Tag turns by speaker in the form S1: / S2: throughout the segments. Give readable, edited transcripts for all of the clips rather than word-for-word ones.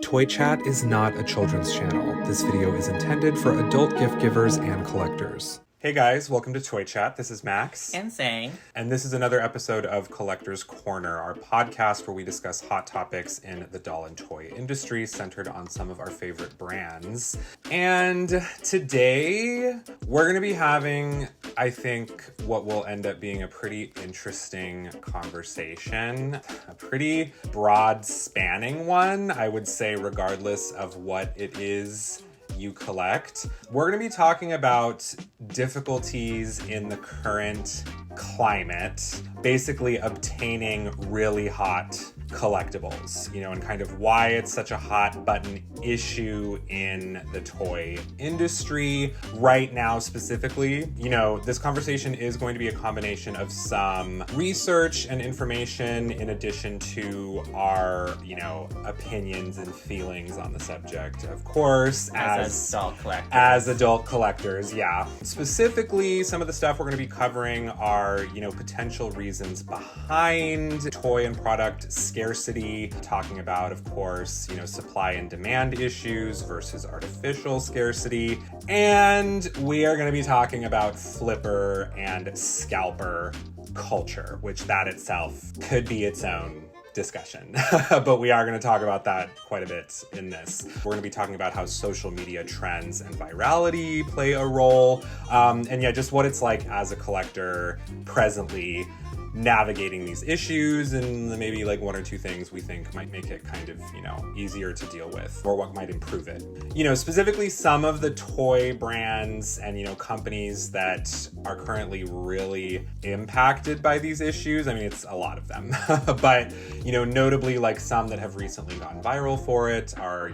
S1: Toy Chat is not a children's channel. This video is intended for adult gift givers and collectors. Hey guys, welcome to Toy Chat. This is Max.
S2: And Sang.
S1: And this is another episode of Collector's Corner, our podcast where we discuss hot topics in the doll and toy industry centered on some of our favorite brands. And today we're going to be having, I think, what will end up being a pretty interesting conversation. A pretty broad spanning one, I would say, regardless of what it is you collect. We're going to be talking about difficulties in the current climate, basically obtaining really hot collectibles, and kind of why it's such a hot button issue in the toy industry right now specifically. This conversation is going to be a combination of some research and information in addition to our, opinions and feelings on the subject, of course, as adult collectors, yeah. Specifically, some of the stuff we're going to be covering are, potential reasons behind toy and product scarcity, talking about, of course, supply and demand issues versus artificial scarcity. And we are going to be talking about flipper and scalper culture, which that itself could be its own discussion. But we are going to talk about that quite a bit in this. We're going to be talking about how social media trends and virality play a role. Just what it's like as a collector presently navigating these issues, and maybe like one or two things we think might make it kind of, easier to deal with, or what might improve it. Specifically some of the toy brands and, companies that are currently really impacted by these issues. I mean, it's a lot of them, but, notably like some that have recently gone viral for it are,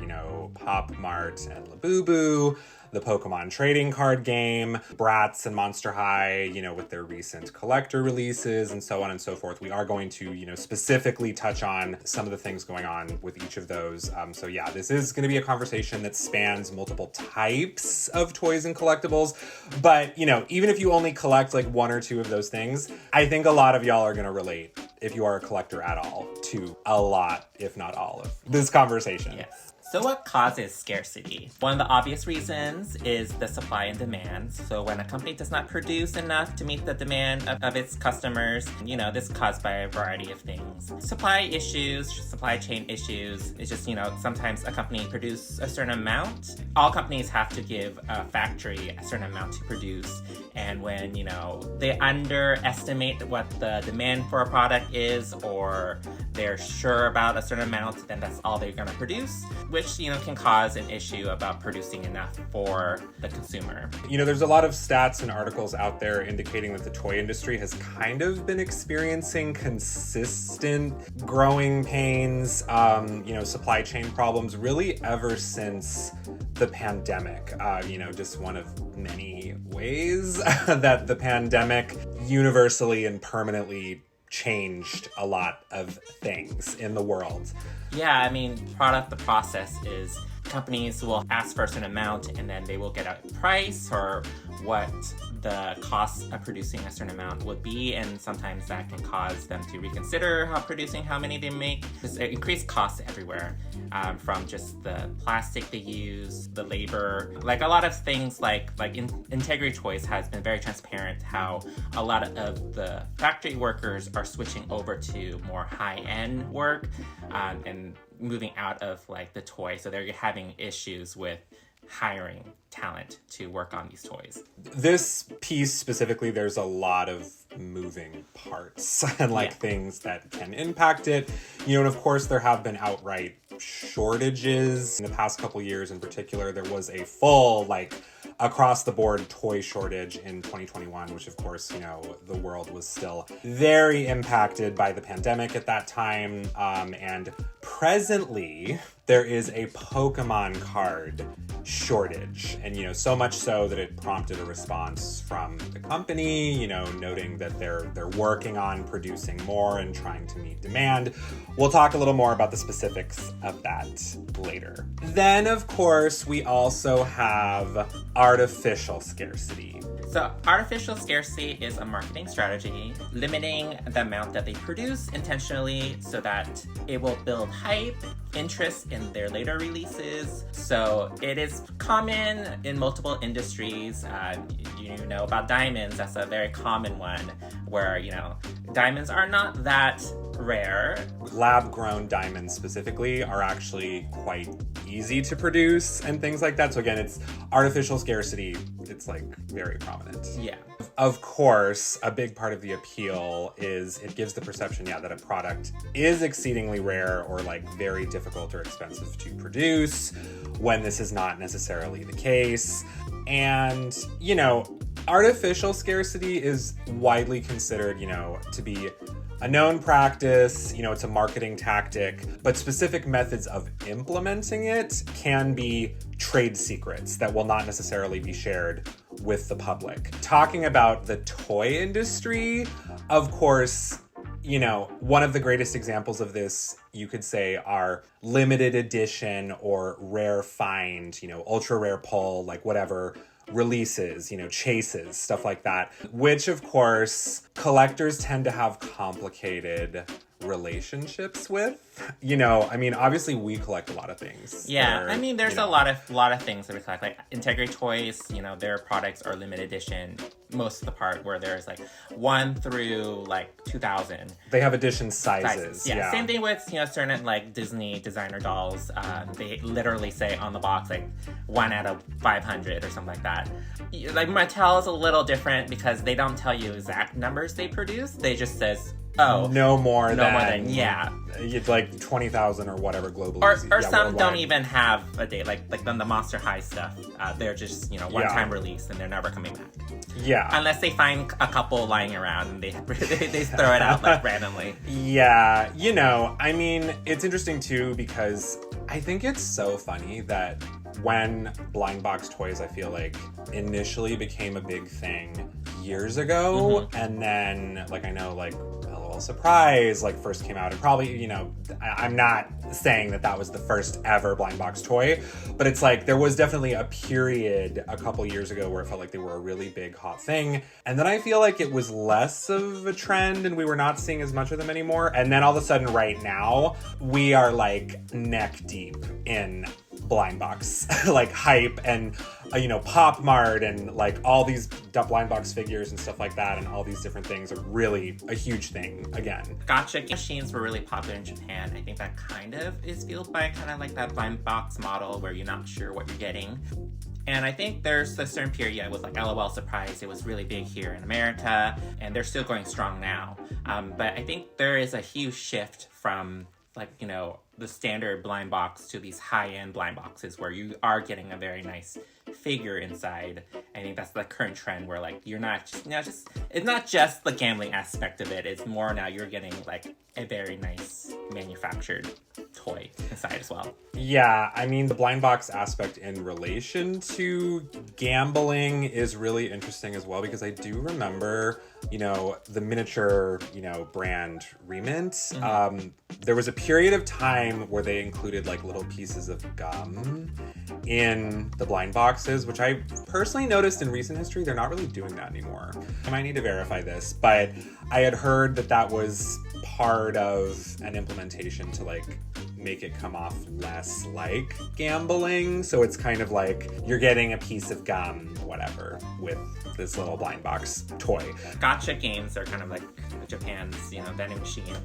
S1: Pop Mart and Labubu, the Pokemon trading card game, Bratz and Monster High, with their recent collector releases and so on and so forth. We are going to, specifically touch on some of the things going on with each of those. This is going to be a conversation that spans multiple types of toys and collectibles. But, even if you only collect like one or two of those things, I think a lot of y'all are going to relate, if you are a collector at all, to a lot, if not all of this conversation.
S2: Yes. So what causes scarcity? One of the obvious reasons is the supply and demand. So when a company does not produce enough to meet the demand of its customers, this is caused by a variety of things. Supply issues, supply chain issues. It's just, sometimes a company produces a certain amount. All companies have to give a factory a certain amount to produce. And when, they underestimate what the demand for a product is, or they're sure about a certain amount, then that's all they're going to produce, which, can cause an issue about producing enough for the consumer.
S1: There's a lot of stats and articles out there indicating that the toy industry has kind of been experiencing consistent growing pains, supply chain problems really ever since the pandemic. Just one of many ways that the pandemic universally and permanently changed a lot of things in the world.
S2: Yeah, part of the process is companies will ask for a certain amount and then they will get a price or what the cost of producing a certain amount would be, and sometimes that can cause them to reconsider producing how many they make. There's increased costs everywhere, from just the plastic they use, the labor, like a lot of things like Integrity Toys has been very transparent how a lot of the factory workers are switching over to more high-end work and moving out of the toy, so they're having issues with hiring talent to work on these toys.
S1: This piece specifically, there's a lot of moving parts and things that can impact it. And of course there have been outright shortages in the past couple years. In particular, there was a full across the board toy shortage in 2021, which of course, the world was still very impacted by the pandemic at that time. And presently there is a Pokemon card shortage, and so much so that it prompted a response from the company, noting that they're working on producing more and trying to meet demand. We'll talk a little more about the specifics of that later. Then, of course, we also have artificial scarcity.
S2: So artificial scarcity is a marketing strategy, limiting the amount that they produce intentionally so that it will build hype interest in their later releases. So it is common in multiple industries. You know about diamonds, that's a very common one where, you know, diamonds are not that rare.
S1: Lab-grown diamonds specifically are actually quite easy to produce and things like that. So again, it's artificial scarcity. It's like very prominent.
S2: Yeah.
S1: Of course, a big part of the appeal is it gives the perception, that a product is exceedingly rare or like very difficult or expensive to produce when this is not necessarily the case. And, you know, artificial scarcity is widely considered, you know, to be a known practice. You know, it's a marketing tactic, but specific methods of implementing it can be trade secrets that will not necessarily be shared with the public. Talking about the toy industry, of course, you know, one of the greatest examples of this, you could say, are limited edition or rare find, you know, ultra rare pull, like whatever, releases, you know, chases, stuff like that, which of course collectors tend to have complicated relationships with. You know, I mean, obviously we collect a lot of things.
S2: Yeah, I mean, there's a lot of things that we collect. Like Integrity Toys, you know, their products are limited edition most of the part, where there's like 1 through like 2000.
S1: They have edition sizes.
S2: Yeah. Same thing with, you know, certain like Disney designer dolls. They literally say on the box like 1 out of 500 or something like that. Like Mattel is a little different because they don't tell you exact numbers they produce. They just says, oh,
S1: no more than
S2: yeah,
S1: it's like 20,000 or whatever globally.
S2: Or some worldwide. Don't even have a date, like the Monster High stuff. They're just, you know, one-time release and they're never coming back.
S1: Yeah,
S2: unless they find a couple lying around and they throw it out like randomly.
S1: Yeah, you know, I mean, it's interesting too because I think it's so funny that when blind box toys, I feel like, initially became a big thing years ago, and then, like, I know, like, LOL Surprise, like, first came out, and probably, you know, I'm not saying that was the first ever blind box toy, but it's like, there was definitely a period a couple years ago where it felt like they were a really big, hot thing, and then I feel like it was less of a trend, and we were not seeing as much of them anymore, and then all of a sudden, right now, we are, like, neck deep in blind box like hype and you know, Pop Mart and like all these blind box figures and stuff like that, and all these different things are really a huge thing again.
S2: Gacha machines were really popular in Japan. I think that kind of is fueled by kind of like that blind box model where you're not sure what you're getting. And I think there's a certain period with like LOL Surprise, it was really big here in America, and they're still going strong now. But I think there is a huge shift from, like, you know, the standard blind box to these high-end blind boxes where you are getting a very nice figure inside. I think that's the current trend where, like, you're not just, you know, just, it's not just the gambling aspect of it, it's more now you're getting like a very nice manufactured toy inside as well.
S1: Yeah, I mean, the blind box aspect in relation to gambling is really interesting as well, because I do remember, you know, the miniature, you know, brand Remint. There was a period of time where they included like little pieces of gum in the blind boxes, which I personally noticed in recent history, they're not really doing that anymore. I might need to verify this, but I had heard that was part of an implementation to like make it come off less like gambling. So it's kind of like you're getting a piece of gum, whatever, with this little blind box toy.
S2: Gacha games are kind of like Japan's, you know, vending machine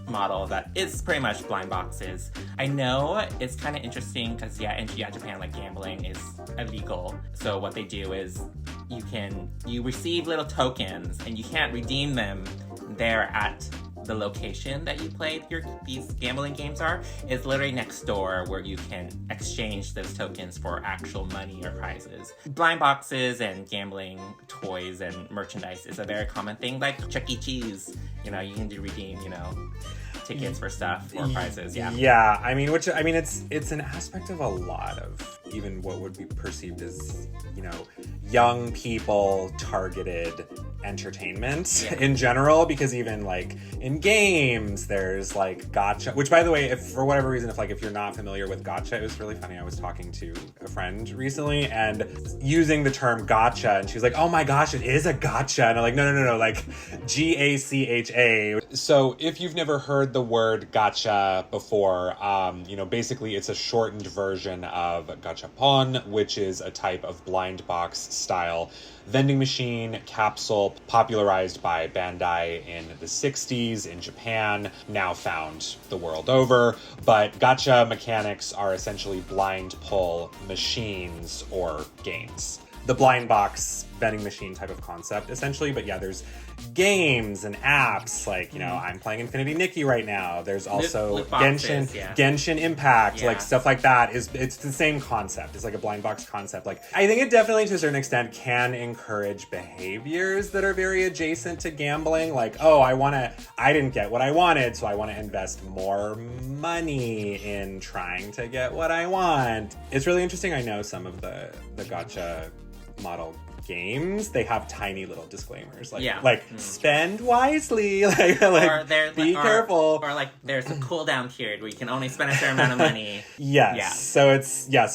S2: model that is pretty much blind boxes. I know it's kind of interesting because in Japan, like, gambling is illegal. So what they do is you receive little tokens and you can't redeem them there at the location that you played these gambling games are. It's literally next door where you can exchange those tokens for actual money or prizes. Blind boxes and gambling toys and merchandise is a very common thing, like Chuck E. Cheese. You know, you can redeem, you know, tickets for stuff or prizes.
S1: Yeah, I mean, it's an aspect of a lot of even what would be perceived as, you know, young people targeted entertainment in general, because even like in games there's like gacha, which by the way, if for whatever reason, if you're not familiar with gacha, it was really funny. I was talking to a friend recently and using the term gacha, and she was like, oh my gosh, it is a gacha, and I'm like, no, like gacha. So if you've never heard the word gacha before, basically it's a shortened version of gachapon, which is a type of blind box style vending machine capsule popularized by Bandai in the 60s in Japan, now found the world over. But gacha mechanics are essentially blind pull machines or games. The blind box vending machine type of concept, essentially. But yeah, there's games and apps, like, I'm playing Infinity Nikki right now. There's also Genshin Impact, like stuff like that. It's the same concept. It's like a blind box concept. Like, I think it definitely to a certain extent can encourage behaviors that are very adjacent to gambling. Like, I didn't get what I wanted, so I want to invest more money in trying to get what I want. It's really interesting. I know some of the gacha model games, they have tiny little disclaimers spend wisely, be careful,
S2: or like there's a cooldown period where you can only spend a certain amount of money.
S1: So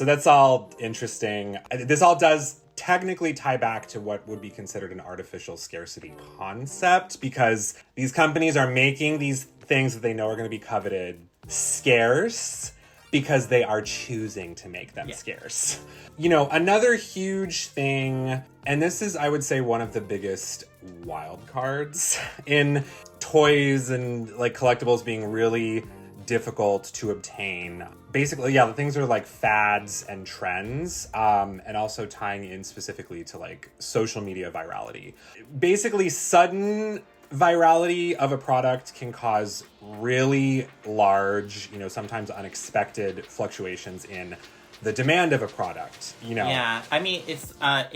S1: that's all interesting. This all does technically tie back to what would be considered an artificial scarcity concept, because these companies are making these things that they know are going to be coveted scarce because they are choosing to make them scarce. Another huge thing, and this is, I would say, one of the biggest wild cards in toys and like collectibles being really difficult to obtain. Basically, the things are like fads and trends, and also tying in specifically to like social media virality. Basically, sudden virality of a product can cause really large, sometimes unexpected fluctuations in the demand of a product,
S2: Yeah, I mean, it's a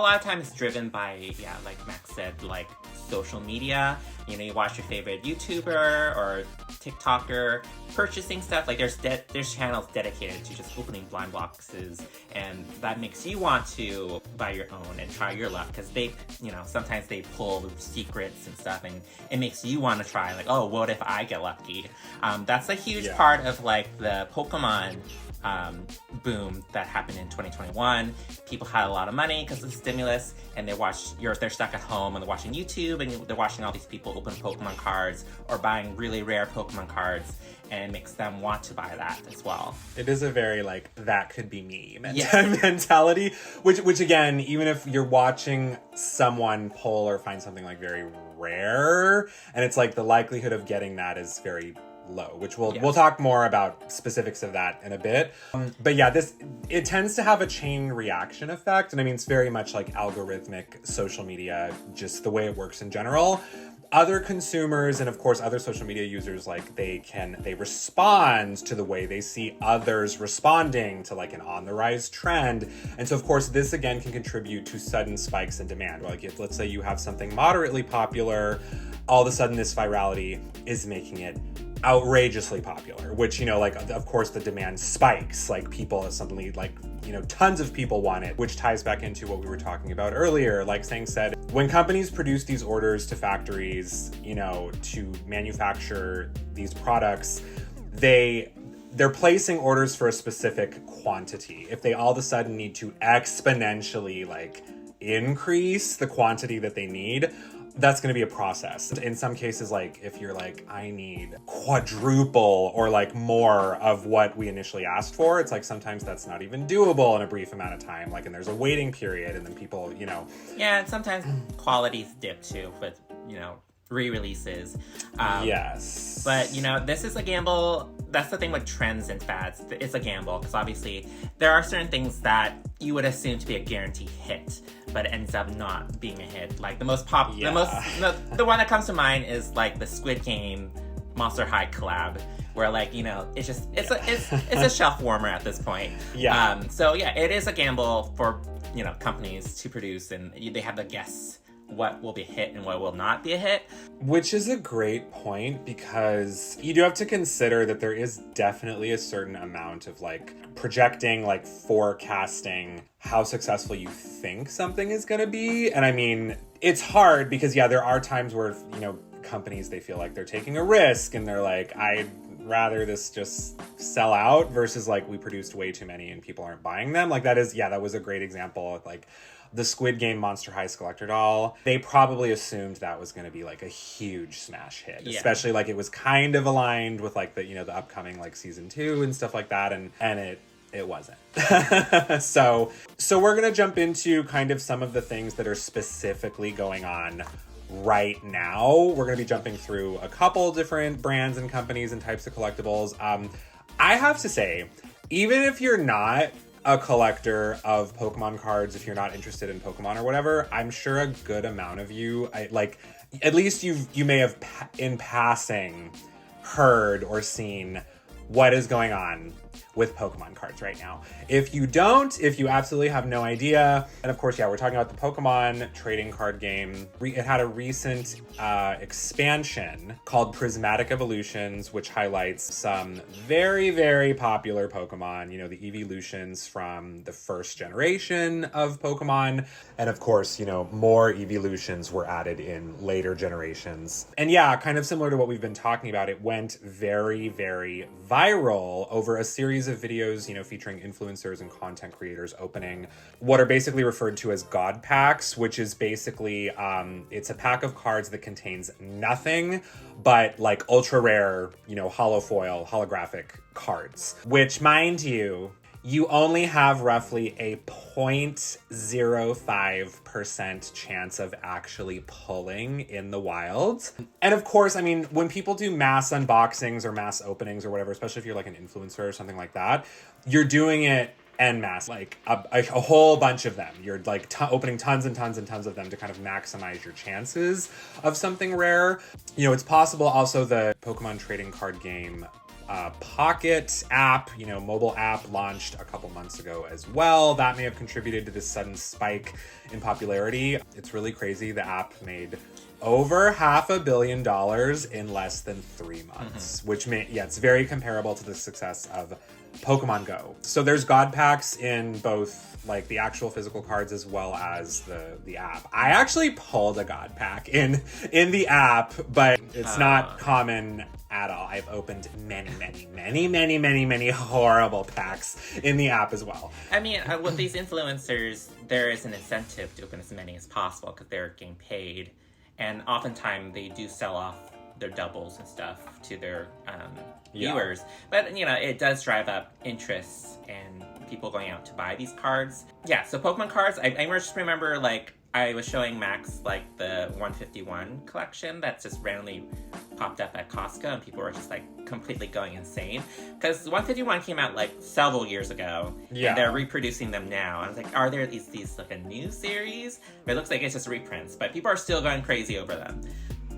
S2: lot of times driven by, like Max said, like social media. You watch your favorite YouTuber or TikToker purchasing stuff. Like there's channels dedicated to just opening blind boxes, and that makes you want to buy your own and try your luck, because they, sometimes they pull secrets and stuff, and it makes you want to try, like, oh, what if I get lucky? That's a huge part of like the Pokemon boom that happened in 2021. People had a lot of money because of the stimulus, and they're stuck at home and they're watching YouTube, and they're watching all these people open Pokemon cards or buying really rare Pokemon cards, and it makes them want to buy that as well.
S1: It is a very like, that could be me mentality, which again, even if you're watching someone pull or find something like very rare, and it's like the likelihood of getting that is very low, which we'll talk more about specifics of that in a bit. But it tends to have a chain reaction effect, and I mean, it's very much like algorithmic social media, just the way it works in general. Other consumers and of course other social media users, like they respond to the way they see others responding to like an on the rise trend. And so of course this again can contribute to sudden spikes in demand. Like if, let's say you have something moderately popular, all of a sudden this virality is making it outrageously popular, which, of course the demand spikes, like people suddenly, like, tons of people want it, which ties back into what we were talking about earlier. Like Sang said, when companies produce these orders to factories, to manufacture these products, they're placing orders for a specific quantity. If they all of a sudden need to exponentially like increase the quantity that they need, that's going to be a process. In some cases, like if you're like, I need quadruple or like more of what we initially asked for, it's like sometimes that's not even doable in a brief amount of time. Like, and there's a waiting period, and then people,
S2: Yeah, and sometimes qualities dip too with, re-releases.
S1: Yes.
S2: But, this is a gamble. That's the thing with trends and fads. It's a gamble, because obviously there are certain things that you would assume to be a guaranteed hit, but it ends up not being a hit. Like the one that comes to mind is like the Squid Game Monster High collab, where like, it's a shelf warmer at this point. So it is a gamble for, companies to produce, and they have the guess what will be a hit and what will not be a hit.
S1: Which is a great point, because you do have to consider that there is definitely a certain amount of like projecting, like forecasting how successful you think something is going to be. And I mean, it's hard because, yeah, there are times where, you know, companies, they feel like they're taking a risk and they're like, I'd rather this just sell out versus like we produced way too many and people aren't buying them. Like that was a great example of like the Squid Game Monster High Skullector doll. They probably assumed that was going to be like a huge smash hit, especially like it was kind of aligned with like the, you know, the upcoming like season 2 and stuff like that. And it wasn't. So we're going to jump into kind of some of the things that are specifically going on right now. We're going to be jumping through a couple different brands and companies and types of collectibles. I have to say, even if you're not a collector of Pokemon cards, if you're not interested in Pokemon or whatever, I'm sure a good amount of you, at least you may have in passing heard or seen what is going on with Pokemon cards right now. If you don't, if you absolutely have no idea, and of course, yeah, we're talking about the Pokemon trading card game. It had a recent expansion called Prismatic Evolutions, which highlights some very, very popular Pokemon, you know, the evolutions from the first generation of Pokemon. And of course, you know, more evolutions were added in later generations. And yeah, kind of similar to what we've been talking about, it went very, very viral over a series of videos, you know, featuring influencers and content creators opening what are basically referred to as God packs, which is basically, it's a pack of cards that contains nothing but like ultra rare, you know, holofoil, holographic cards, which, mind you, you only have roughly a 0.05% chance of actually pulling in the wild. And of course, I mean, when people do mass unboxings or mass openings or whatever, especially if you're like an influencer or something like that, you're doing it en masse, like a whole bunch of them. You're like opening tons and tons and tons of them to kind of maximize your chances of something rare. You know, it's possible also the Pokemon trading card game Pocket app, you know, mobile app launched a couple months ago as well. That may have contributed to this sudden spike in popularity. It's really crazy. The app made over $500 million in less than 3 months, which it's very comparable to the success of Pokemon Go. So there's God packs in both like the actual physical cards as well as the app. I actually pulled a God pack in the app, but it's not common at all. I've opened many horrible packs in the app as well.
S2: I mean, with these influencers, there is an incentive to open as many as possible because they're getting paid. And oftentimes they do sell off their doubles and stuff to their viewers. But, you know, it does drive up interest and people going out to buy these cards. Yeah, so Pokemon cards, I just remember, like, I was showing Max, like, the 151 collection that's just randomly popped up at Costco, and people were just, like, completely going insane. Because 151 came out, like, several years ago, and they're reproducing them now. And I was like, are there these like, a new series? But it looks like it's just reprints, but people are still going crazy over them.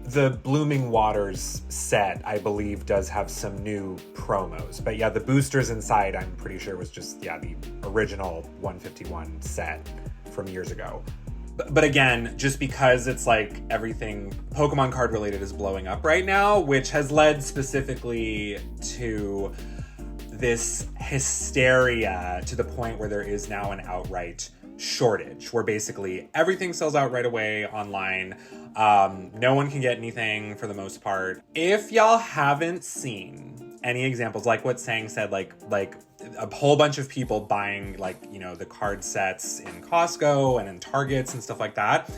S1: The Blooming Waters set, I believe, does have some new promos. But yeah, the boosters inside, I'm pretty sure was just, the original 151 set from years ago. But again, just because it's like everything Pokemon card related is blowing up right now, which has led specifically to this hysteria to the point where there is now an outright shortage, where basically everything sells out right away online. No one can get anything for the most part. If y'all haven't seen any examples, like what Sang said, like a whole bunch of people buying, like, you know, the card sets in Costco and in Targets and stuff like that,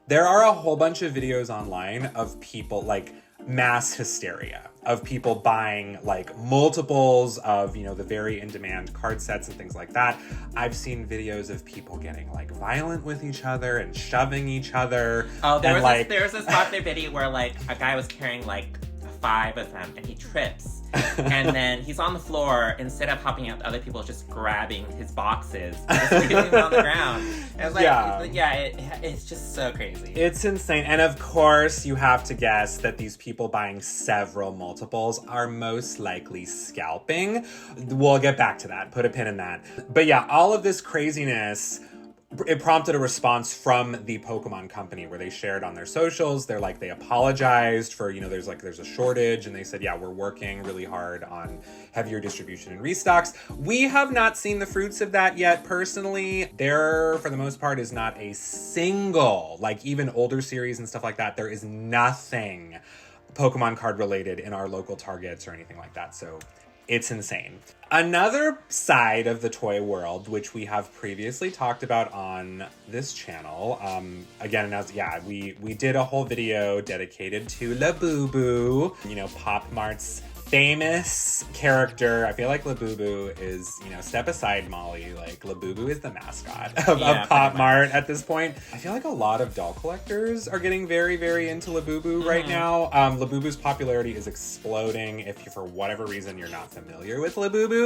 S1: there are a whole bunch of videos online of people, like, mass hysteria of people buying like multiples of, you know, the very in-demand card sets and things like that. I've seen videos of people getting like violent with each other and shoving each other.
S2: Oh, there was this popular video where like a guy was carrying like 5 of them and he trips. And then he's on the floor, instead of helping out the other people, just grabbing his boxes and just leaving them on the ground. And it's like, it's just so crazy.
S1: It's insane. And of course, you have to guess that these people buying several multiples are most likely scalping. We'll get back to that. Put a pin in that. But yeah, all of this craziness it prompted a response from the Pokemon company where they shared on their socials. They're like, they apologized for, there's a shortage, and they said, yeah, we're working really hard on heavier distribution and restocks. We have not seen the fruits of that yet. Personally, there, for the most part, is not a single, like even older series and stuff like that, there is nothing Pokemon card related in our local Targets or anything like that. So it's insane. Another side of the toy world, which we have previously talked about on this channel, we did a whole video dedicated to Labubu, Pop Mart's famous character. I feel like Labubu is, step aside, Molly, like Labubu is the mascot of Pop Mart at this point. I feel like a lot of doll collectors are getting very, very into Labubu right now. Labubu's popularity is exploding. If you, for whatever reason, you're not familiar with Labubu,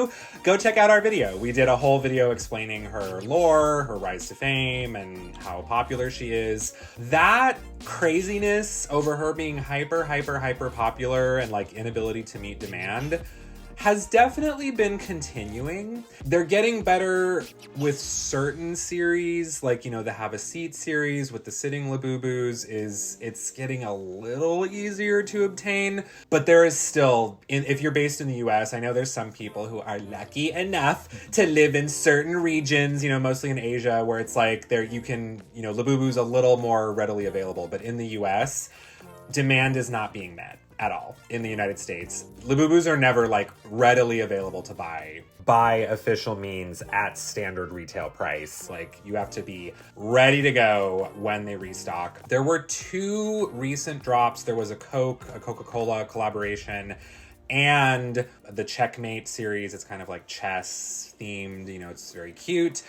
S1: go check out our video. We did a whole video explaining her lore, her rise to fame, and how popular she is. That craziness over her being hyper popular and like inability to meet demand has definitely been continuing. They're getting better with certain series, like, the Have a Seat series with the sitting Labubus it's getting a little easier to obtain, but there is still, if you're based in the US, I know there's some people who are lucky enough to live in certain regions, mostly in Asia, where it's like Labubu's a little more readily available, but in the US, demand is not being met at all in the United States. Labubus are never like readily available to buy by official means at standard retail price. Like, you have to be ready to go when they restock. There were 2 recent drops. There was a coca-cola collaboration, and the Checkmate series. It's kind of like chess themed, it's very cute.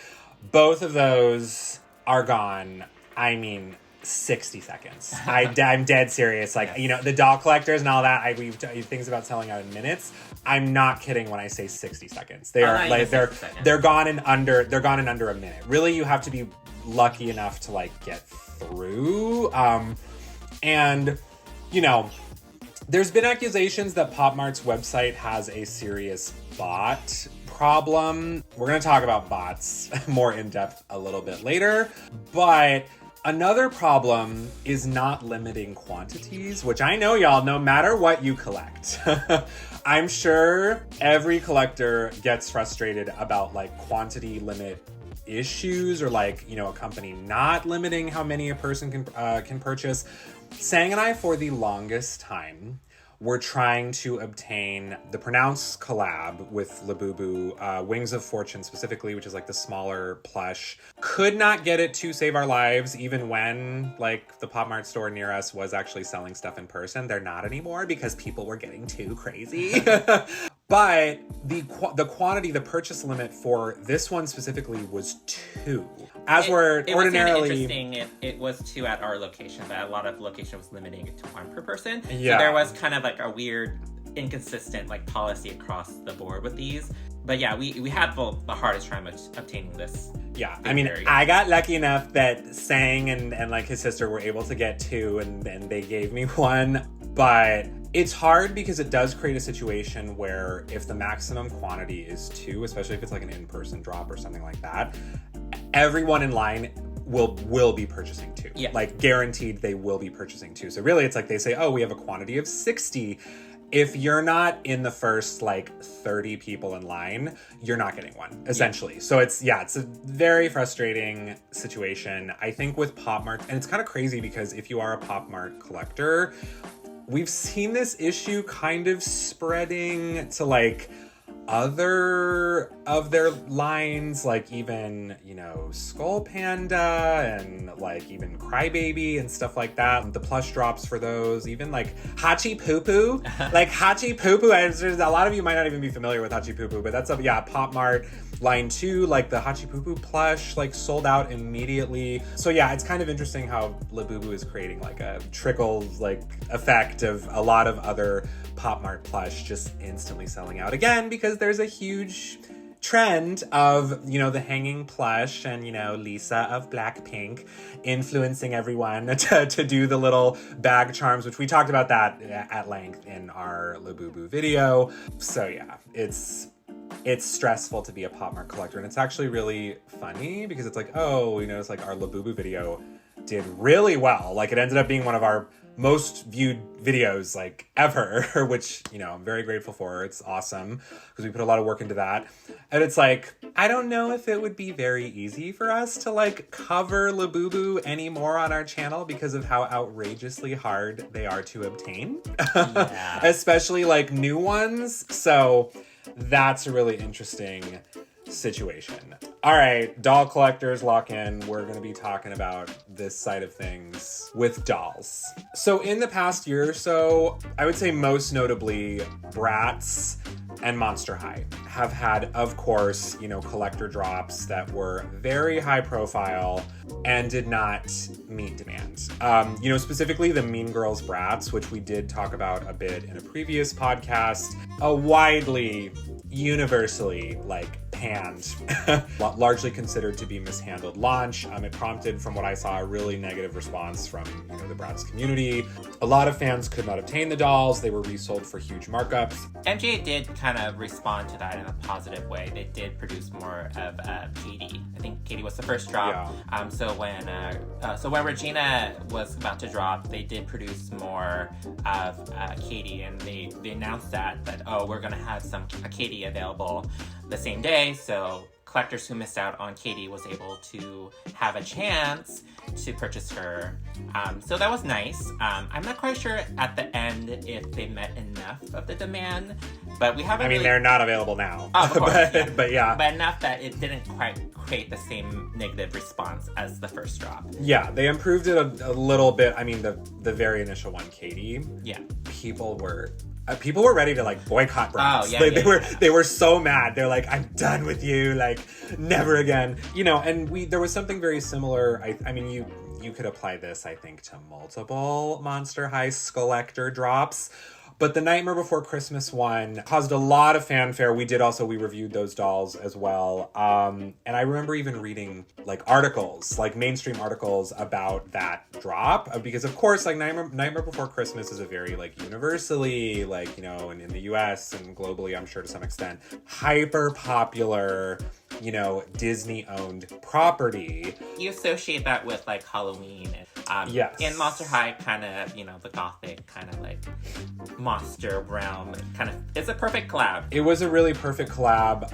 S1: Both of those are gone. I mean, 60 seconds. I'm dead serious. Like, the doll collectors and all that, we've things about selling out in minutes. I'm not kidding when I say 60 seconds. They are like, they're gone in under a minute. Really, you have to be lucky enough to like get through. And there's been accusations that Pop Mart's website has a serious bot problem. We're going to talk about bots more in depth a little bit later, but another problem is not limiting quantities, which I know, y'all, no matter what you collect. I'm sure every collector gets frustrated about like quantity limit issues, or like, a company not limiting how many a person can purchase. Sang and I, for the longest time, we're trying to obtain the pronounced collab with Labubu, Wings of Fortune specifically, which is like the smaller plush. Could not get it to save our lives, even when like the Pop Mart store near us was actually selling stuff in person. They're not anymore because people were getting too crazy. But the quantity, the purchase limit for this one specifically was 2. It ordinarily...
S2: interesting. It was 2 at our location, but a lot of location was limiting it to 1 per person.
S1: Yeah.
S2: So there was kind of like a weird, inconsistent like policy across the board with these. But yeah, we had the hardest time obtaining this.
S1: Yeah, I mean, I got lucky enough that Sang and like his sister were able to get 2, and they gave me 1. But it's hard because it does create a situation where if the maximum quantity is 2, especially if it's like an in-person drop or something like that, everyone in line will be purchasing 2.
S2: Yeah.
S1: Like, guaranteed they will be purchasing 2. So really it's like they say, oh, we have a quantity of 60. If you're not in the first like 30 people in line, you're not getting 1, essentially. Yeah. So it's a very frustrating situation. I think with Pop Mart, and it's kind of crazy because if you are a Pop Mart collector, we've seen this issue kind of spreading to like other of their lines, like even, Skull Panda and like even Crybaby and stuff like that. The plush drops for those, even like Hachi Poo Poo. Like Hachi Poo Poo, a lot of you might not even be familiar with Hachi Poo Poo, but that's Pop Mart line 2, like the Hachi Poo Poo plush, like sold out immediately. So yeah, it's kind of interesting how Labubu is creating like a trickle like effect of a lot of other Pop Mart plush just instantly selling out again, because there's a huge trend of, the hanging plush and, Lisa of Blackpink influencing everyone to do the little bag charms, which we talked about that at length in our Labubu video. So yeah, it's it's stressful to be a Pop Mart collector. And it's actually really funny because it's like, oh, you know, it's like our Labubu video did really well. Like it ended up being one of our most viewed videos like ever, which, you know, I'm very grateful for. It's awesome because we put a lot of work into that. And it's like, I don't know if it would be very easy for us to like cover Labubu anymore on our channel because of how outrageously hard they are to obtain, especially like new ones. So that's a really interesting situation. All right, doll collectors, lock in. We're going to be talking about this side of things with dolls. So in the past year or so, I would say most notably Bratz and Monster High have had, of course, you know, collector drops that were very high profile and did not meet demand. You know, specifically the Mean Girls Bratz, which we did talk about a bit in a previous podcast, a widely, universally, like, panned, largely considered to be mishandled launch. It prompted, from what I saw, a really negative response from, you know, the Bratz community. A lot of fans could not obtain the dolls. They were resold for huge markups.
S2: MJ did kind of respond to that in a positive way. They did produce more of Katie. I think Katie was the first drop. Yeah. So when Regina was about to drop, they did produce more of Katie, and they announced that oh, we're gonna have some Katie available the same day. So collectors who missed out on Katie was able to have a chance to purchase her. So that was nice. I'm not quite sure at the end if they met enough of the demand, but we haven't. I mean,
S1: they're not available now.
S2: Oh, of course,
S1: but yeah.
S2: But enough that it didn't quite create the same negative response as the first drop.
S1: Yeah, they improved it a little bit. I mean, the very initial one, Katie.
S2: Yeah.
S1: People were ready to like boycott Bratz.
S2: Oh, yeah,
S1: They were so mad. They're like, I'm done with you. Like, never again. You know, and there was something very similar. I mean, you could apply this, I think, to multiple Monster High Skullector drops. But the Nightmare Before Christmas one caused a lot of fanfare. We reviewed those dolls as well. And I remember even reading like articles, like mainstream articles about that drop. Because of course, like Nightmare Before Christmas is a very like universally, like, you know, and in the US and globally, I'm sure to some extent, hyper popular, you know, Disney owned property.
S2: You associate that with like Halloween.
S1: Yes.
S2: In Monster High, kind of, you know, the gothic kind of like monster realm, kind of, it's a perfect collab.
S1: It was a really perfect collab,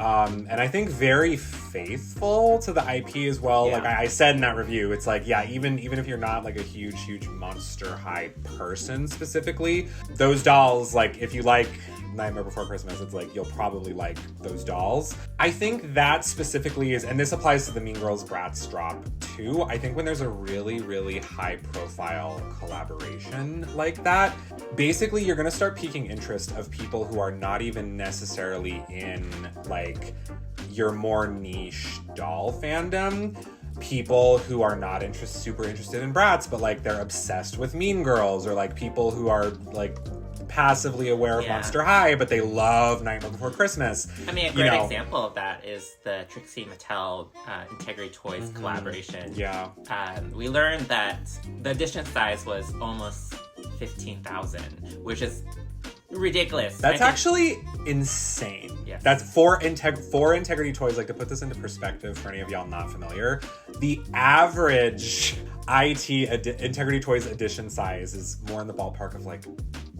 S1: and I think very faithful to the IP as well. Yeah. Like I said in that review, it's like, yeah, even if you're not like a huge Monster High person specifically, those dolls, like if you like Nightmare Before Christmas, it's like you'll probably like those dolls. I think that specifically is, and this applies to the Mean Girls Bratz drop too, I think when there's a really high profile collaboration like that, basically you're gonna start piquing interest of people who are not even necessarily in like your more niche doll fandom. People who are not super interested in Bratz, but like they're obsessed with Mean Girls, or like people who are like passively aware of Monster High, but they love Nightmare Before Christmas.
S2: I mean, a great example of that is the Trixie Mattel Integrity Toys collaboration.
S1: Yeah.
S2: We learned that the edition size was almost 15,000, which is ridiculous.
S1: That's actually insane.
S2: Yes.
S1: That's for Integrity Toys. Like, to put this into perspective for any of y'all not familiar, the average Integrity Toys edition size is more in the ballpark of like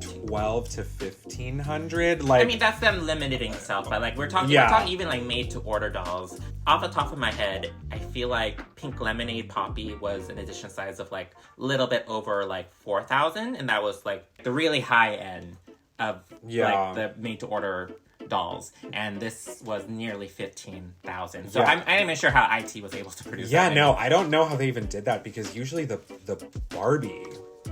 S1: 12 to 1,500. Like,
S2: I mean, that's them limiting itself, but like we're talking even like made to order dolls. Off the top of my head, I feel like Pink Lemonade Poppy was an edition size of like a little bit over like 4,000, and that was like the really high end of like the made to order dolls, and this was nearly 15,000. So I'm not even sure how IT was able to produce that.
S1: No, I don't know how they even did that, because usually the Barbie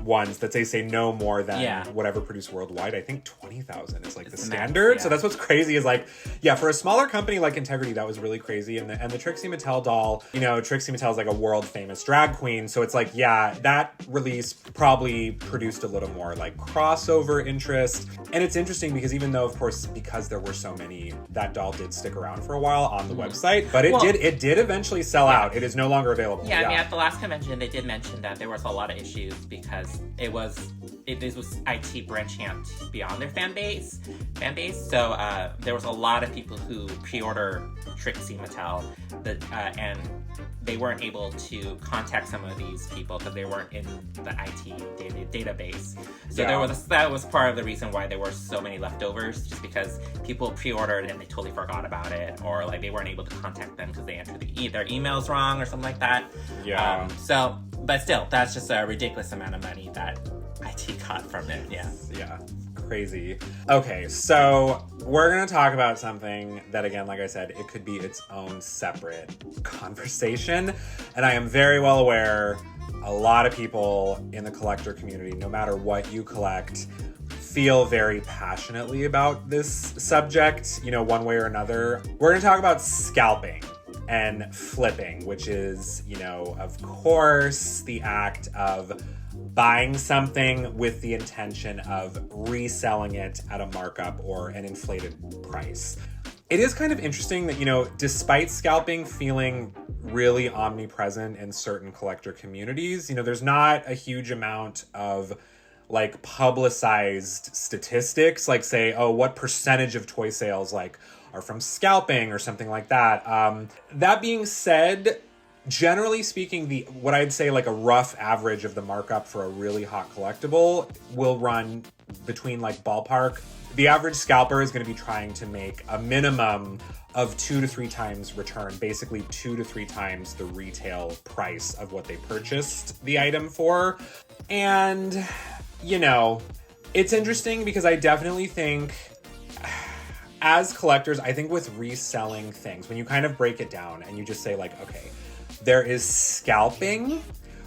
S1: ones that they say no more than whatever produced worldwide, I think 20,000 is like the standard. Max, so that's what's crazy is like, for a smaller company like Integrity, that was really crazy. And the Trixie Mattel doll, you know, Trixie Mattel is like a world famous drag queen. So it's like, that release probably produced a little more like crossover interest. And it's interesting because even though, of course, because there were so many, that doll did stick around for a while on the website, but it did eventually sell out. It is no longer available.
S2: I mean, at the last convention, they did mention that there was a lot of issues because because this was IT branching out beyond their fan base. So there was a lot of people who pre-order Trixie Mattel and they weren't able to contact some of these people because they weren't in the IT database. So that was part of the reason why there were so many leftovers, just because people pre-ordered and they totally forgot about it, or like they weren't able to contact them because they entered their emails wrong or something like that.
S1: Yeah.
S2: But still, that's just a ridiculous amount of money that IT got from it. Yeah.
S1: Yeah. Crazy. Okay, so we're going to talk about something that, again, like I said, it could be its own separate conversation. And I am very well aware a lot of people in the collector community, no matter what you collect, feel very passionately about this subject, one way or another. We're going to talk about scalping and flipping, which is, of course, the act of buying something with the intention of reselling it at a markup or an inflated price. It is kind of interesting that, despite scalping feeling really omnipresent in certain collector communities, there's not a huge amount of like publicized statistics, like say, what percentage of toy sales are from scalping or something like that. That being said, generally speaking, what I'd say like a rough average of the markup for a really hot collectible will run between like ballpark. The average scalper is going to be trying to make a minimum of 2 to 3 times return, basically 2 to 3 times the retail price of what they purchased the item for. And, it's interesting because I definitely think as collectors, I think with reselling things, when you kind of break it down and you just say like, okay, there is scalping,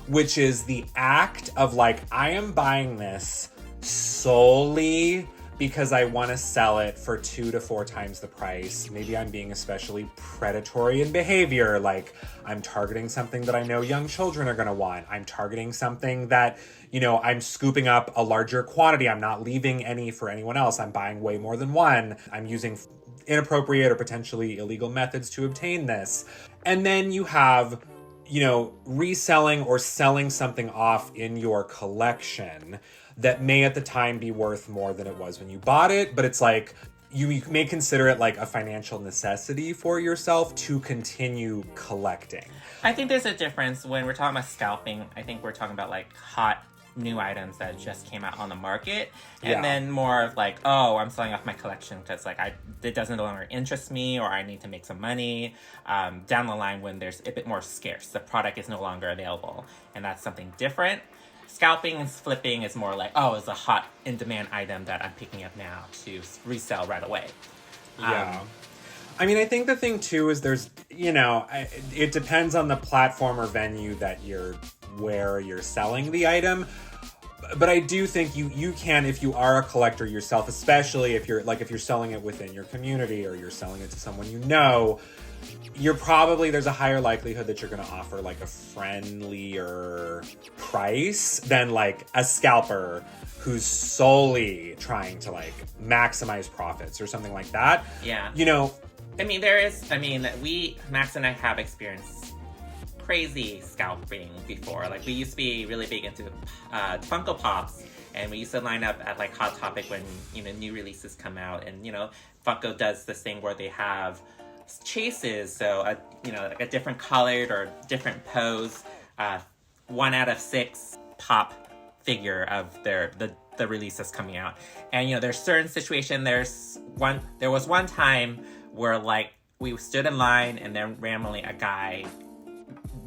S1: which is the act of like, I am buying this solely because I want to sell it for 2 to 4 times the price. Maybe I'm being especially predatory in behavior. Like I'm targeting something that I know young children are going to want. I'm targeting something that, I'm scooping up a larger quantity. I'm not leaving any for anyone else. I'm buying way more than one. I'm using inappropriate or potentially illegal methods to obtain this. And then you have, reselling or selling something off in your collection that may at the time be worth more than it was when you bought it. But it's like, you may consider it like a financial necessity for yourself to continue collecting.
S2: I think there's a difference when we're talking about scalping. I think we're talking about like hot new items that just came out on the market, and then more of like, I'm selling off my collection because like it doesn't no longer interest me, or I need to make some money down the line when there's a bit more scarce. The product is no longer available, and that's something different. Scalping and flipping is more like, it's a hot in-demand item that I'm picking up now to resell right away.
S1: Yeah. I mean, I think the thing too is there's, it depends on the platform or venue where you're selling the item. But I do think you can, if you are a collector yourself, especially if you're selling it within your community or you're selling it to someone there's a higher likelihood that you're going to offer like a friendlier price than like a scalper who's solely trying to like maximize profits or something like that.
S2: Yeah. Max and I have experienced crazy scalping before. Like we used to be really big into Funko Pops, and we used to line up at like Hot Topic when new releases come out, and Funko does this thing where they have chases, so like a different colored or different pose, 1 out of 6 pop figure of the releases coming out. And there's certain situation. There was one time where like we stood in line, and then randomly a guy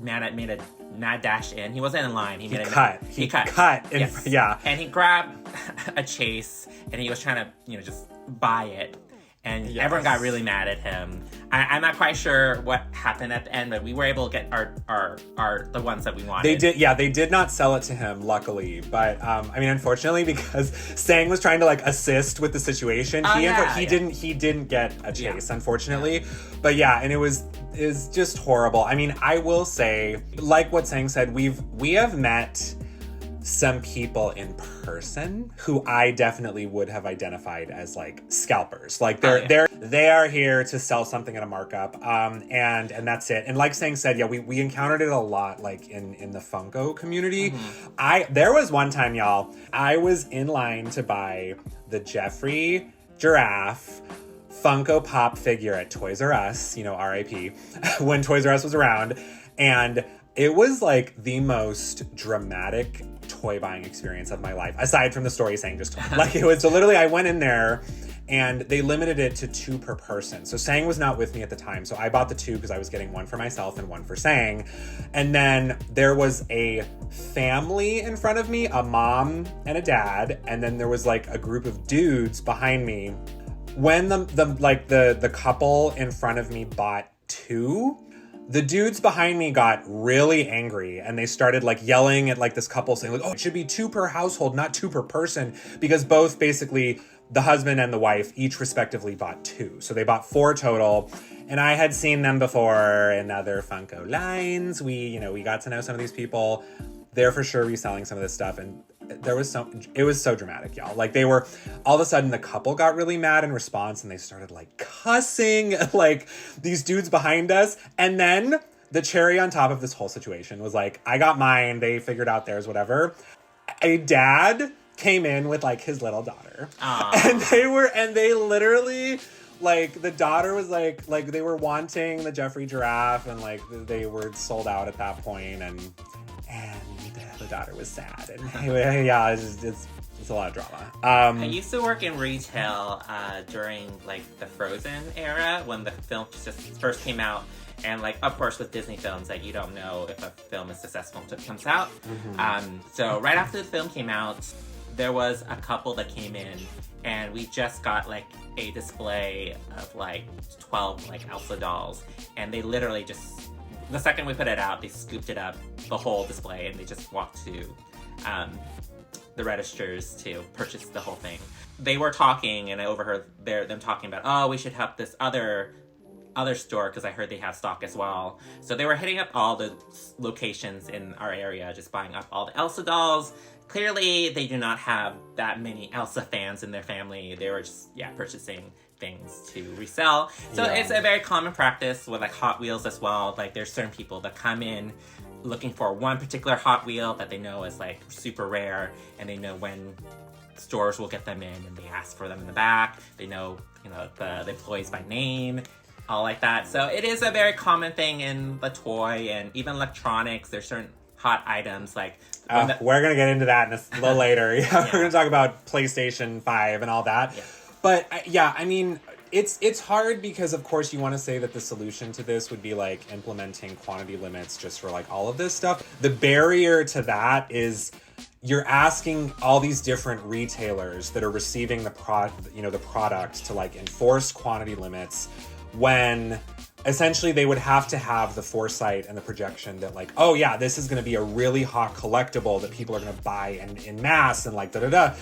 S2: made a mad dash in. He wasn't in line. He cut.
S1: Yes. Yeah.
S2: And he grabbed a chase, and he was trying to just buy it. And everyone got really mad at him. I'm not quite sure what happened at the end, but we were able to get our the ones that we wanted.
S1: They did not sell it to him, luckily. But unfortunately, because Sang was trying to like assist with the situation, he didn't get a chase, unfortunately. Yeah. But and is just horrible. I mean, I will say, like what Sang said, we have met some people in person who I definitely would have identified as like scalpers. Like they are here to sell something at a markup. And that's it. And like Sang said, yeah, we encountered it a lot like in the Funko community. There was one time, y'all, I was in line to buy the Jeffrey Giraffe Funko Pop figure at Toys R Us, RIP, when Toys R Us was around. And it was like the most dramatic toy buying experience of my life, aside from the story Sang just told. Like it was, so literally I went in there and they limited it to 2 per person. So Sang was not with me at the time. So I bought the 2 because I was getting one for myself and one for Sang. And then there was a family in front of me, a mom and a dad. And then there was like a group of dudes behind me. When the couple in front of me bought 2, the dudes behind me got really angry and they started like yelling at like this couple saying like, oh, it should be 2 per household, not 2 per person, because both basically the husband and the wife each respectively bought 2. So they bought 4 total. And I had seen them before in other Funko lines. We got to know some of these people. They're for sure reselling some of this stuff. And it was so dramatic, y'all. Like they were, all of a sudden the couple got really mad in response and they started like cussing like these dudes behind us. And then the cherry on top of this whole situation was like, I got mine, they figured out theirs, whatever. A dad came in with like his little daughter. Aww. And they literally, like the daughter was like they were wanting the Jeffrey Giraffe and like they were sold out at that point and the daughter was sad, and yeah, it's a lot of drama.
S2: I used to work in retail during like the Frozen era when the film just first came out, and like of course with Disney films, like you don't know if a film is successful until it comes out. So right after the film came out, there was a couple that came in, and we just got like a display of like 12 like Elsa dolls, and they literally just. The second we put it out, they scooped it up, the whole display, and they just walked to the registers to purchase the whole thing. They were talking, and I overheard them talking about, oh, we should help this other store because I heard they have stock as well. So they were hitting up all the locations in our area, just buying up all the Elsa dolls. Clearly, they do not have that many Elsa fans in their family. They were just, purchasing things to resell. So it's a very common practice with like Hot Wheels as well. Like there's certain people that come in looking for one particular Hot Wheel that they know is like super rare, and they know when stores will get them in and they ask for them in the back. They know, the employees by name, all like that. So it is a very common thing in the toy and even electronics. There's certain hot items like
S1: we're gonna get into that in a little later. We're gonna talk about PlayStation 5 and all that. But I mean, it's hard because of course you want to say that the solution to this would be like implementing quantity limits just for like all of this stuff. The barrier to that is you're asking all these different retailers that are receiving the product to like enforce quantity limits when essentially they would have to have the foresight and the projection that like, oh yeah, this is going to be a really hot collectible that people are going to buy in mass and like da-da-da.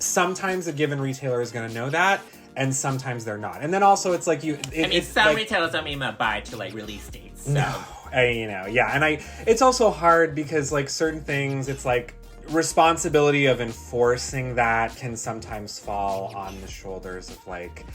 S1: Sometimes a given retailer is going to know that, and sometimes they're not. And then also it's like
S2: some like, retailers don't even buy to like release dates. So.
S1: No, and it's also hard because like certain things, it's like responsibility of enforcing that can sometimes fall on the shoulders of like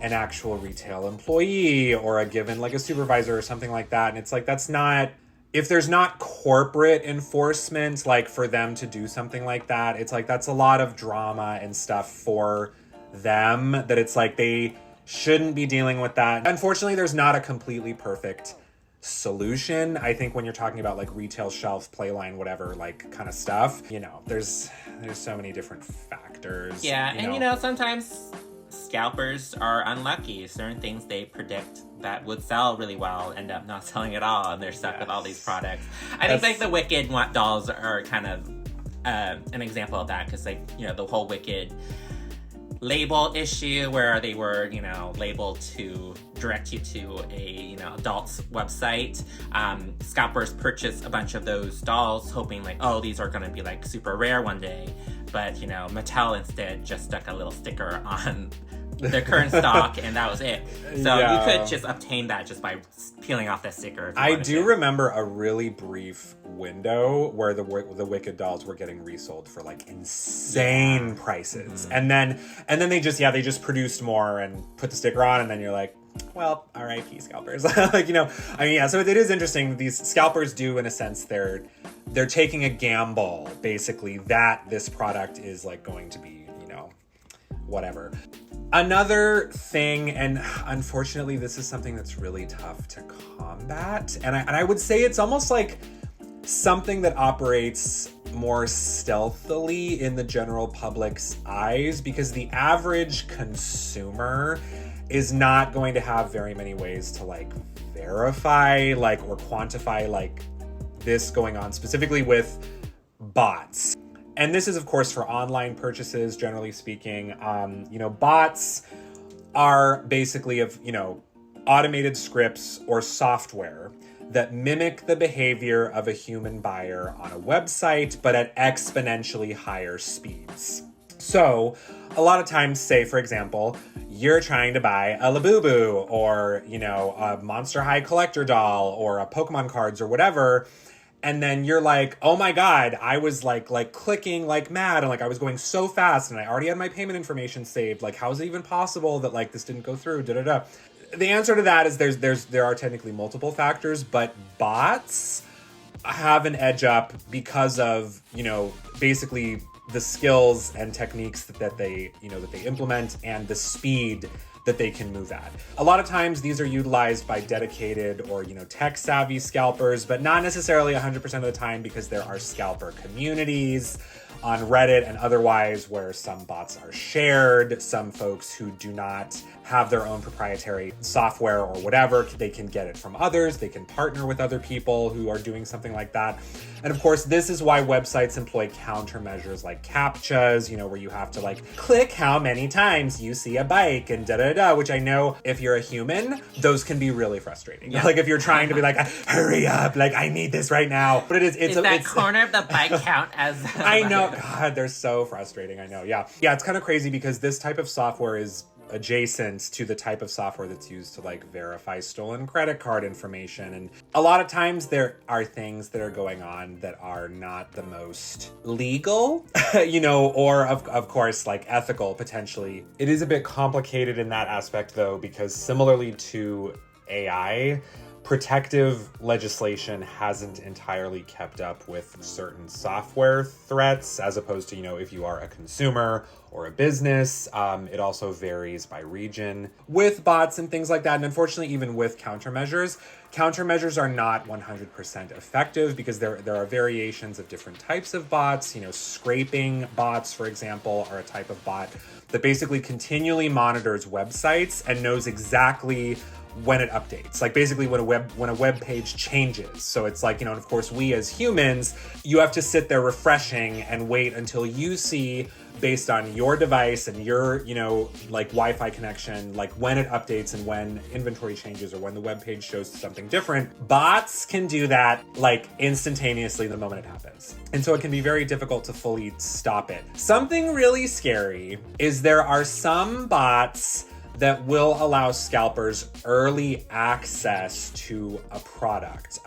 S1: an actual retail employee or a given like a supervisor or something like that. And it's like, that's not, if there's not corporate enforcement, like for them to do something like that, it's like, that's a lot of drama and stuff for them that it's like, they shouldn't be dealing with that. Unfortunately, there's not a completely perfect solution. I think when you're talking about like retail shelf, playline, whatever, like kind of stuff, there's so many different factors.
S2: Yeah. And sometimes scalpers are unlucky. Certain things they predict that would sell really well end up not selling at all, and they're stuck with all these products. I think like the Wicked dolls are kind of an example of that, because like the whole Wicked label issue where they were labeled to direct you to a adult's website. Scalpers purchased a bunch of those dolls hoping like, oh, these are going to be like super rare one day, but Mattel instead just stuck a little sticker on their current stock, and that was it. So
S1: Yeah.
S2: you could just obtain that just by peeling off that sticker. if you
S1: I
S2: wanted
S1: do
S2: to.
S1: remember a really brief window where the Wicked dolls were getting resold for like insane prices, and then they just produced more and put the sticker on, and then you're like, well, R.I.P. scalpers. Like, you know, I mean, yeah. So it is interesting. These scalpers do, in a sense, they're taking a gamble, basically, that this product is like going to be, you know, whatever. Another thing, and unfortunately, this is something that's really tough to combat, and I would say it's almost like something that operates more stealthily in the general public's eyes, because the average consumer is not going to have very many ways to like verify like or quantify like this going on, specifically with bots. And this is, of course, for online purchases, generally speaking. You know, bots are basically automated scripts or software that mimic the behavior of a human buyer on a website, but at exponentially higher speeds. So a lot of times, say, for example, you're trying to buy a Labubu or, you know, a Monster High Collector doll or a Pokemon cards or whatever. And then you're like, oh my God, I was like clicking like mad, and like I was going so fast, and I already had my payment information saved. Like, how is it even possible that like this didn't go through? The answer to that is there are technically multiple factors, but bots have an edge up because of, you know, basically the skills and techniques that they implement and the speed that they can move at. A lot of times these are utilized by dedicated or, you know, tech savvy scalpers, but not necessarily 100% of the time, because there are scalper communities on Reddit and otherwise where some bots are shared. Some folks who do not have their own proprietary software or whatever, they can get it from others. They can partner with other people who are doing something like that. And of course, this is why websites employ countermeasures like CAPTCHAs, you know, where you have to like click how many times you see a bike and which I know if you're a human, those can be really frustrating. Yeah. Like if you're trying to be like, hurry up, like I need this right now. But it's
S2: that corner of the bike count as
S1: I know. God, they're so frustrating. I know. Yeah. It's kind of crazy because this type of software is adjacent to the type of software that's used to like verify stolen credit card information. And a lot of times there are things that are going on that are not the most legal, you know, or of course like ethical potentially. It is a bit complicated in that aspect though, because similarly to AI, protective legislation hasn't entirely kept up with certain software threats, as opposed to, you know, if you are a consumer or a business. It also varies by region with bots and things like that. And unfortunately, even with countermeasures are not 100% effective, because there are variations of different types of bots. You know, scraping bots, for example, are a type of bot that basically continually monitors websites and knows exactly when it updates, like basically when a web page changes. So it's like, you know, and of course we as humans, you have to sit there refreshing and wait until you see, based on your device and your, you know, like Wi-Fi connection, like when it updates and when inventory changes or when the web page shows something different. Bots can do that like instantaneously the moment it happens. And so it can be very difficult to fully stop it. Something really scary is there are some bots that will allow scalpers early access to a product.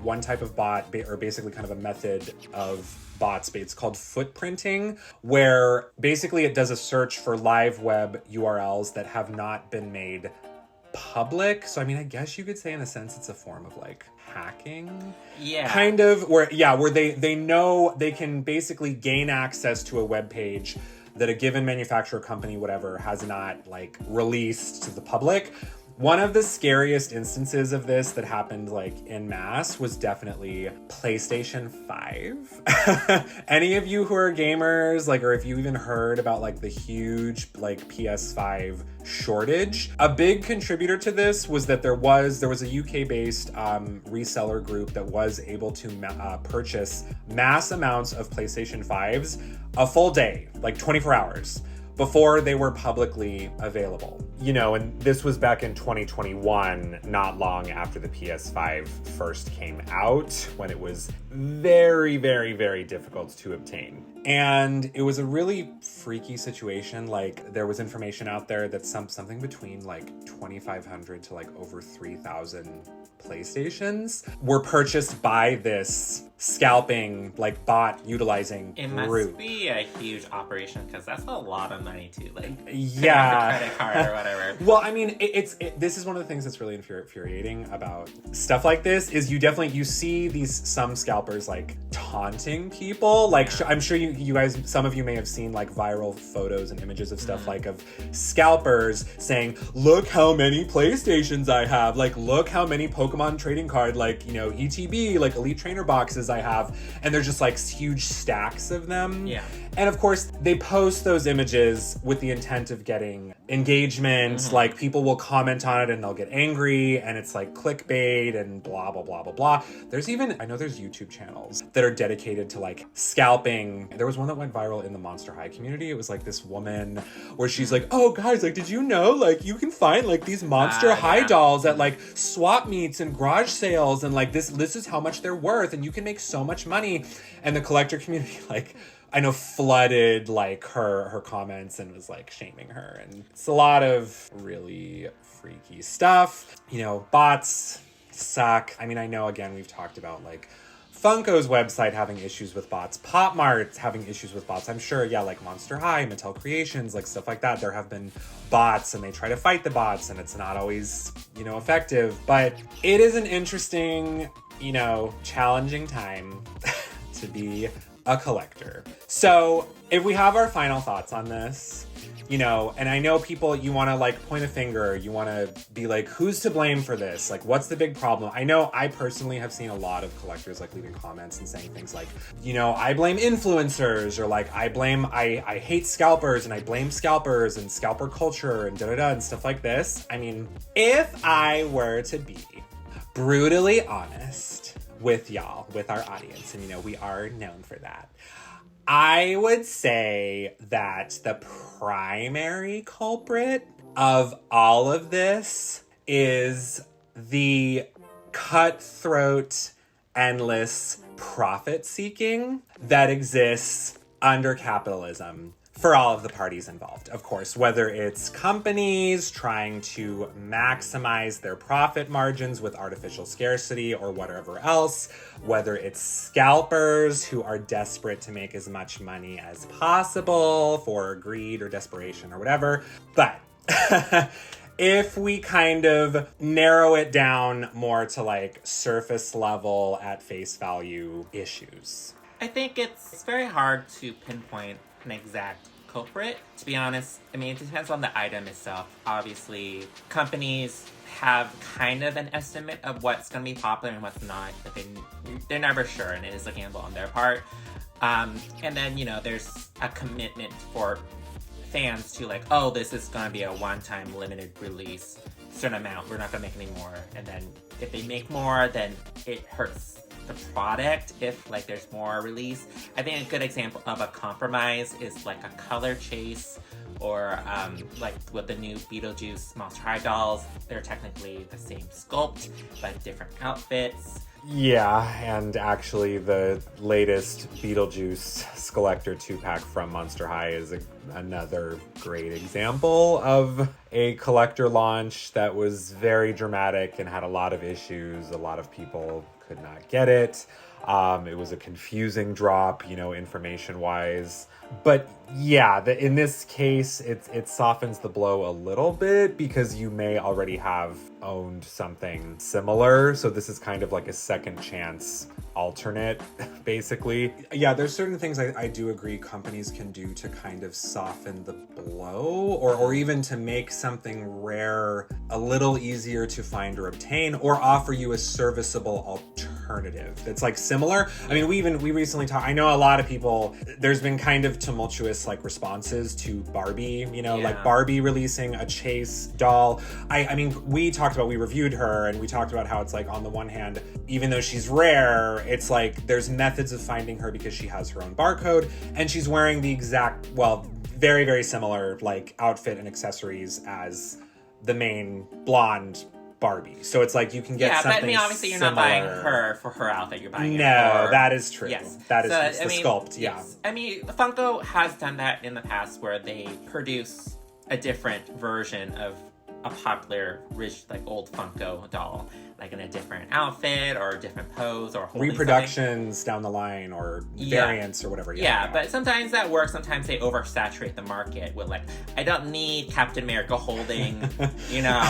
S1: One type of bot, or basically kind of a method of bots, it's called footprinting, where basically it does a search for live web URLs that have not been made public. So I mean, I guess you could say in a sense it's a form of like hacking.
S2: Yeah.
S1: Kind of, where they know they can basically gain access to a web page that a given manufacturer, company, whatever, has not like released to the public. One of the scariest instances of this that happened like en masse was definitely PlayStation 5. Any of you who are gamers, like, or if you even heard about like the huge like PS5 shortage, a big contributor to this was that there was a UK-based reseller group that was able to purchase mass amounts of PlayStation 5s a full day, like 24 hours, before they were publicly available. You know, and this was back in 2021, not long after the PS5 first came out, when it was very, very, very difficult to obtain. And it was a really freaky situation. Like, there was information out there that something between like 2,500 to like over 3,000 PlayStations were purchased by this scalping, like, bot utilizing
S2: it
S1: group.
S2: Must be a huge operation, because that's a lot of money to like
S1: yeah,
S2: credit card or whatever.
S1: Well, I mean, this is one of the things that's really infuriating about stuff like this, is you see some scalpers like taunting people. Like, I'm sure you guys, some of you may have seen like viral photos and images of stuff like of scalpers saying, look how many PlayStations I have, like, look how many Pokemon trading card, like, you know, ETB, like Elite Trainer boxes I have, and they're just like huge stacks of them.
S2: Yeah.
S1: And of course, they post those images with the intent of getting engagement. Like, people will comment on it and they'll get angry, and it's like clickbait and blah, blah, blah, blah, blah. I know there's YouTube channels that are dedicated to like scalping. There was one that went viral in the Monster High community. It was like this woman where she's like, oh guys, like, did you know, like, you can find like these Monster High dolls at like swap meets and garage sales, and like this is how much they're worth, and you can make so much money. And the collector community, like, I know, flooded like her comments and was like shaming her. And it's a lot of really freaky stuff. You know, bots suck. I mean, I know, again, we've talked about like Funko's website having issues with bots, Pop Mart having issues with bots. I'm sure, yeah, like Monster High, Mattel Creations, like stuff like that, there have been bots, and they try to fight the bots, and it's not always, you know, effective. But it is an interesting, you know, challenging time to be a collector. So if we have our final thoughts on this, you know, and I know people, you want to like point a finger, you want to be like, who's to blame for this? Like, what's the big problem? I know I personally have seen a lot of collectors like leaving comments and saying things like, you know, I blame influencers, or like, I hate scalpers, and I blame scalpers and scalper culture and da-da-da and stuff like this. I mean, if I were to be brutally honest with y'all, with our audience, and you know, we are known for that, I would say that the primary culprit of all of this is the cutthroat, endless profit seeking that exists under capitalism for all of the parties involved. Of course, whether it's companies trying to maximize their profit margins with artificial scarcity or whatever else, whether it's scalpers who are desperate to make as much money as possible for greed or desperation or whatever. But if we kind of narrow it down more to like surface level, at face value issues,
S2: I think it's very hard to pinpoint an exact culprit. To be honest, I mean, it depends on the item itself. Obviously, companies have kind of an estimate of what's going to be popular and what's not, but they're never sure, and it is a gamble on their part. And then, you know, there's a commitment for fans to like, oh, this is going to be a one-time limited release, certain amount, we're not going to make any more. And then if they make more, then it hurts the product if like there's more release. I think a good example of a compromise is like a color chase, or like with the new Beetlejuice Monster High dolls. They're technically the same sculpt but different outfits.
S1: Yeah, and actually the latest Beetlejuice Scarcity 2-pack from Monster High is another great example of a collector launch that was very dramatic and had a lot of issues. A lot of people could not get it. It was a confusing drop, you know, information-wise. But yeah, in this case, it softens the blow a little bit because you may already have owned something similar. So this is kind of like a second chance alternate, basically. Yeah, there's certain things I do agree companies can do to kind of soften the blow, or even to make something rare a little easier to find or obtain, or offer you a serviceable alternative that's like similar. I mean, we recently talked, I know a lot of people, there's been kind of tumultuous like responses to Barbie, you know, like Barbie releasing a Chase doll. I mean, we reviewed her, and we talked about how it's like, on the one hand, even though she's rare, it's like there's methods of finding her because she has her own barcode, and she's wearing the exact, well, very, very similar, like, outfit and accessories as the main blonde Barbie. So it's like you can get something. Yeah, but I mean,
S2: obviously you're not buying her for her outfit. You're buying
S1: that is true.
S2: Yes,
S1: that is the sculpt. Yeah,
S2: yes. I mean, Funko has done that in the past, where they produce a different version of a popular, rich, like, old Funko doll, like in a different outfit or a different pose or
S1: reproductions something down the line or variants or whatever.
S2: Yeah, but sometimes that works. Sometimes they oversaturate the market with, like, I don't need Captain America holding, you know,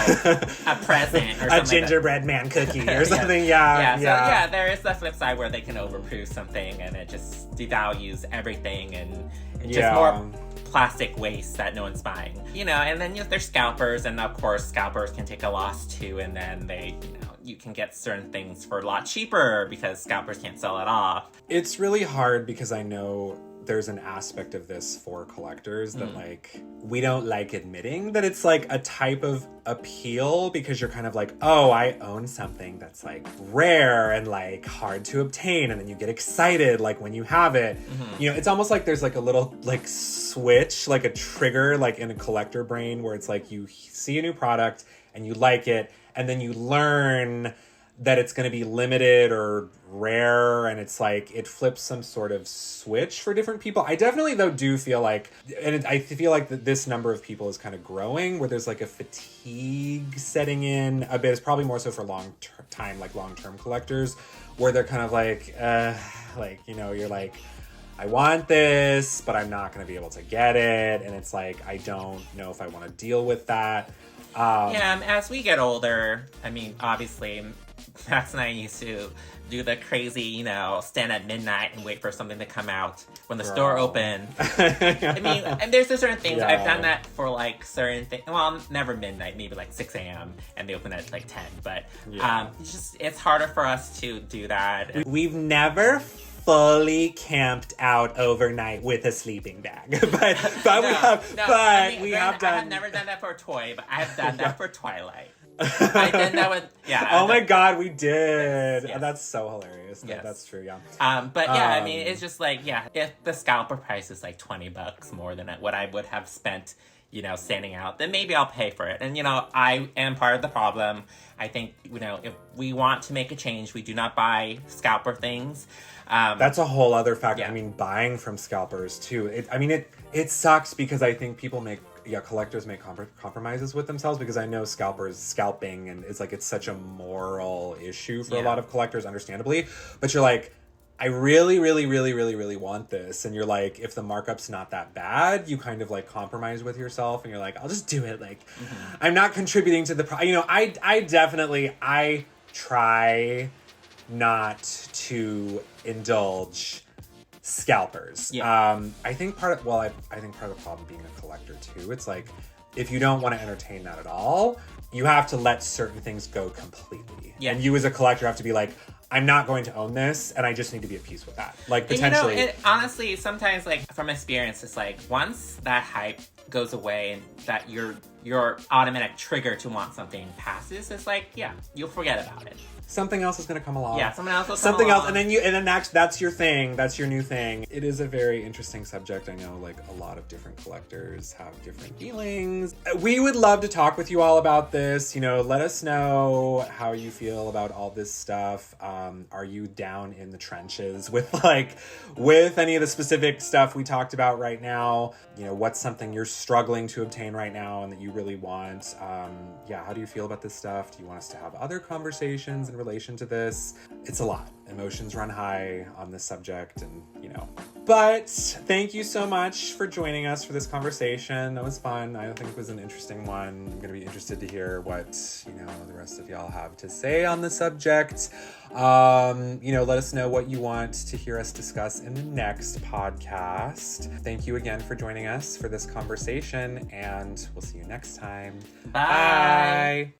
S2: a present or something.
S1: A gingerbread man cookie or something. Yeah.
S2: So there is the flip side where they can overproduce something and it just devalues everything and just more plastic waste that no one's buying, you know. And then there's scalpers, and of course scalpers can take a loss too, and then they, you can get certain things for a lot cheaper because scalpers can't sell it off.
S1: It's really hard because I know there's an aspect of this for collectors that like we don't like admitting that it's like a type of appeal, because you're kind of like, oh, I own something that's like rare and like hard to obtain, and then you get excited like when you have it. You know, it's almost like there's like a little like switch, like a trigger like in a collector brain, where it's like you see a new product and you like it, and then you learn that it's going to be limited or rare, and it's like it flips some sort of switch for different people. I definitely though do feel like, and I feel like that this number of people is kind of growing, where there's like a fatigue setting in a bit. It's probably more so for long-term collectors, where they're kind of like you're like, I want this, but I'm not going to be able to get it, and it's like I don't know if I want to deal with that.
S2: As we get older, I mean, obviously, Max and I used to do the crazy, stand at midnight and wait for something to come out when the store opened. I mean, and there's certain things. I've done that for like certain things. Well, never midnight, maybe like 6 a.m. and they open at like 10. But it's harder for us to do that.
S1: We've never fully camped out overnight with a sleeping bag, I have
S2: never done that for a toy, but I have done that for Twilight. I did that with
S1: Oh my god, we did. Yes. That's so hilarious.
S2: Yes.
S1: That's true. Yeah.
S2: I mean, it's just like if the scalper price is like $20 more than what I would have spent, standing out, then maybe I'll pay for it. And I am part of the problem. I think if we want to make a change, we do not buy scalper things.
S1: That's a whole other factor.
S2: Yeah.
S1: I mean, buying from scalpers too. It sucks because I think people collectors make compromises with themselves, because I know scalping and it's such a moral issue for a lot of collectors, understandably. But you're like, I really, really, really, really, really want this. And you're like, if the markup's not that bad, you kind of like compromise with yourself and you're like, I'll just do it. Like, I'm not contributing to the I try not to indulge scalpers. I think part of the problem being a collector too, it's like, if you don't want to entertain that at all, you have to let certain things go completely. And you as a collector have to be like, I'm not going to own this, and I just need to be at peace with that. Like, potentially.
S2: Honestly, sometimes, like, from experience, it's like, once that hype goes away and that your automatic trigger to want something passes, it's like, you'll forget about it.
S1: Something else is going to come along.
S2: Something else will come along.
S1: And then that's your thing. That's your new thing. It is a very interesting subject. I know, like, a lot of different collectors have different feelings. We would love to talk with you all about this. Let us know how you feel about all this stuff. Are you down in the trenches with any of the specific stuff we talked about right now? What's something you're struggling to obtain right now and that you really want? How do you feel about this stuff? Do you want us to have other conversations in relation to this? It's a lot. Emotions run high on this subject, and But thank you so much for joining us for this conversation. That was fun. I think it was an interesting one. I'm gonna be interested to hear what the rest of y'all have to say on the subject. Let us know what you want to hear us discuss in the next podcast. Thank you again for joining us for this conversation, and we'll see you next time.
S2: Bye.